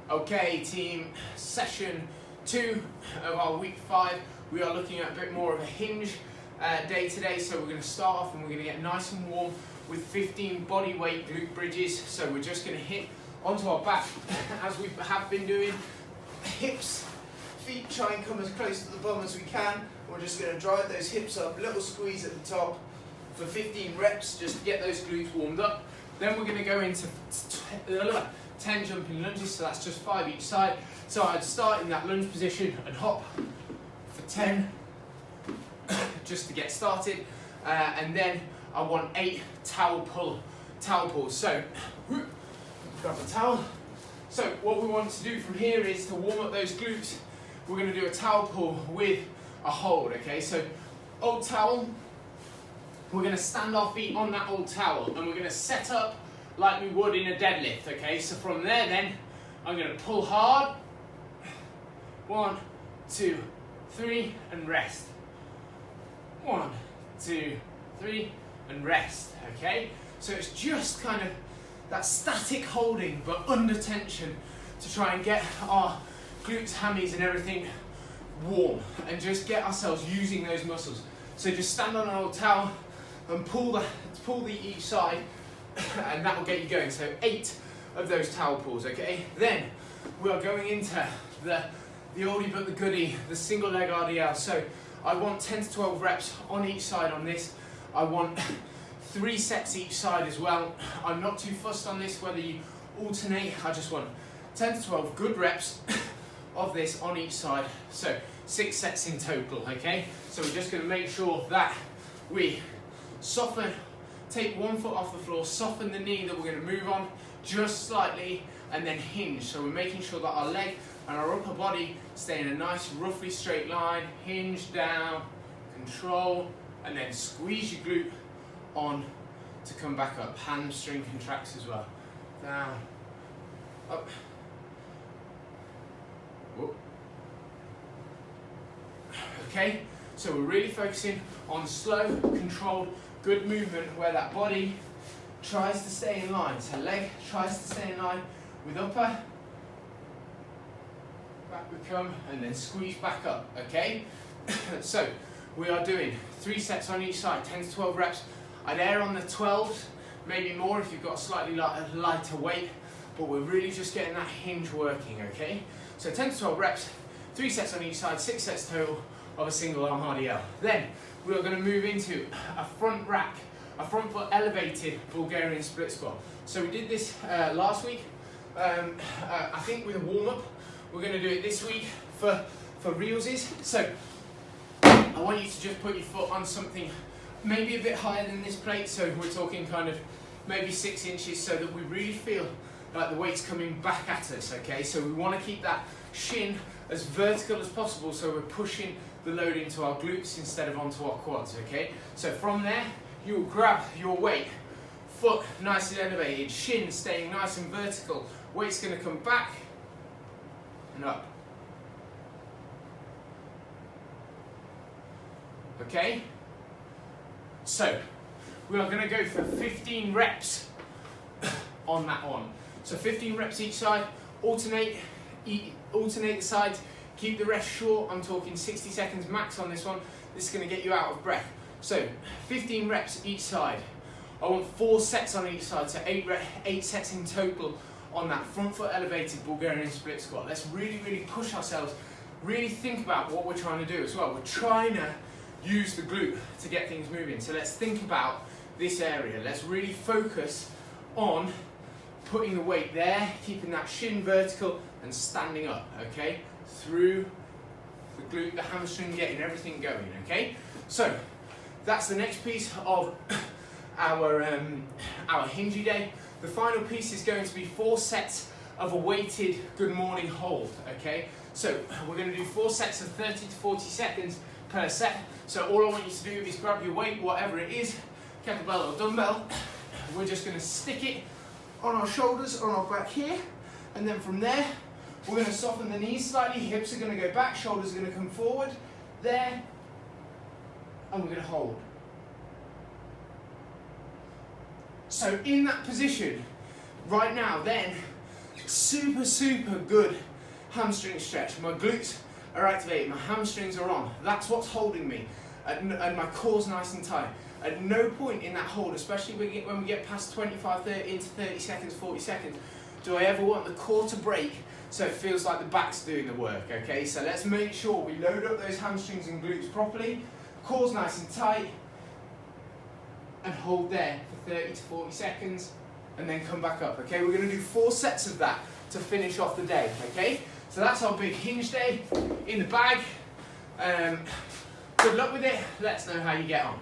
Okay team, session 2 of our week 5. We are looking at a bit more of a hinge day today, so we're going to start off and we're going to get nice and warm with 15 body weight glute bridges. So we're just going to hit onto our back as we have been doing. Hips, feet try and come as close to the bum as we can. We're just going to drive those hips up, little squeeze at the top for 15 reps just to get those glutes warmed up. Then we're going to go into 10 jumping lunges, so that's just 5 each side. So I'd start in that lunge position and hop for 10 just to get started, and then I want 8 towel pulls. So grab the towel. So what we want to do from here is to warm up those glutes. We're going to do a towel pull with a hold. Okay, so old towel. We're going to stand our feet on that old towel and we're going to set up like we would in a deadlift. Okay, so from there then I'm going to pull hard. 1, 2, 3 and rest. 1, 2, 3 and rest. Okay, so it's just kind of that static holding but under tension to try and get our glutes, hammies and everything warm and just get ourselves using those muscles. So just stand on an old towel and pull the each side and that will get you going. So 8 of those towel pulls. Okay, then we are going into the oldie but the goodie, the single leg RDL. So I want 10 to 12 reps on each side on this. I want 3 sets each side as well. I'm not too fussed on this whether you alternate. I just want 10 to 12 good reps of this on each side. So 6 sets in total. Okay, so we're just going to make sure that we soften, take one foot off the floor, soften the knee that we're going to move on just slightly, and then hinge. So we're making sure that our leg and our upper body stay in a nice roughly straight line. Hinge down, control, and then squeeze your glute on to come back up. Hamstring contracts as well. Down, up. Whoop. Okay, so we're really focusing on slow, controlled, good movement where that body tries to stay in line. So leg tries to stay in line with upper, back we come, and then squeeze back up. Okay, so we are doing 3 sets on each side, 10 to 12 reps. I'd err on the 12s, maybe more if you've got a slightly lighter weight, but we're really just getting that hinge working. Okay, so 10 to 12 reps, 3 sets on each side, 6 sets total of a single arm RDL. Then we are going to move into a front rack, a front foot elevated Bulgarian split squat. So we did this last week, I think with a warm up. We're going to do it this week for realsies. So I want you to just put your foot on something maybe a bit higher than this plate. So we're talking kind of maybe 6 inches, so that we really feel like the weight's coming back at us. Okay, so we want to keep that shin as vertical as possible, so we're pushing the load into our glutes instead of onto our quads. Okay, so from there you'll grab your weight, foot nice and elevated, shin staying nice and vertical, weight's going to come back and up. Okay, so we are going to go for 15 reps on that one. So 15 reps each side, alternate the sides, keep the rest short. I'm talking 60 seconds max on this one. This is going to get you out of breath. So 15 reps each side. I want 4 sets on each side, so 8 sets in total on that front foot elevated Bulgarian split squat. Let's really push ourselves, really think about what we're trying to do as well. We're trying to use the glute to get things moving. So let's think about this area. Let's really focus on putting the weight there, keeping that shin vertical and standing up, okay? Through the glute, the hamstring, getting everything going, okay? So that's the next piece of our hingey day. The final piece is going to be 4 sets of a weighted good morning hold, okay? So we're going to do 4 sets of 30 to 40 seconds per set. So all I want you to do is grab your weight, whatever it is, kettlebell or dumbbell. We're just going to stick it on our shoulders, on our back here, and then from there we're going to soften the knees slightly, hips are going to go back, shoulders are going to come forward, there, and we're going to hold. So in that position, right now then, Super, super good hamstring stretch. My glutes are activated, my hamstrings are on. That's what's holding me, and my core's nice and tight. At no point in that hold, especially when we get past 25, 30, into 30 seconds, 40 seconds, do I ever want the core to break so it feels like the back's doing the work, okay? So let's make sure we load up those hamstrings and glutes properly, core's nice and tight, and hold there for 30 to 40 seconds, and then come back up, okay? We're going to do 4 sets of that to finish off the day, okay? So that's our big hinge day in the bag. Good luck with it. Let us know how you get on.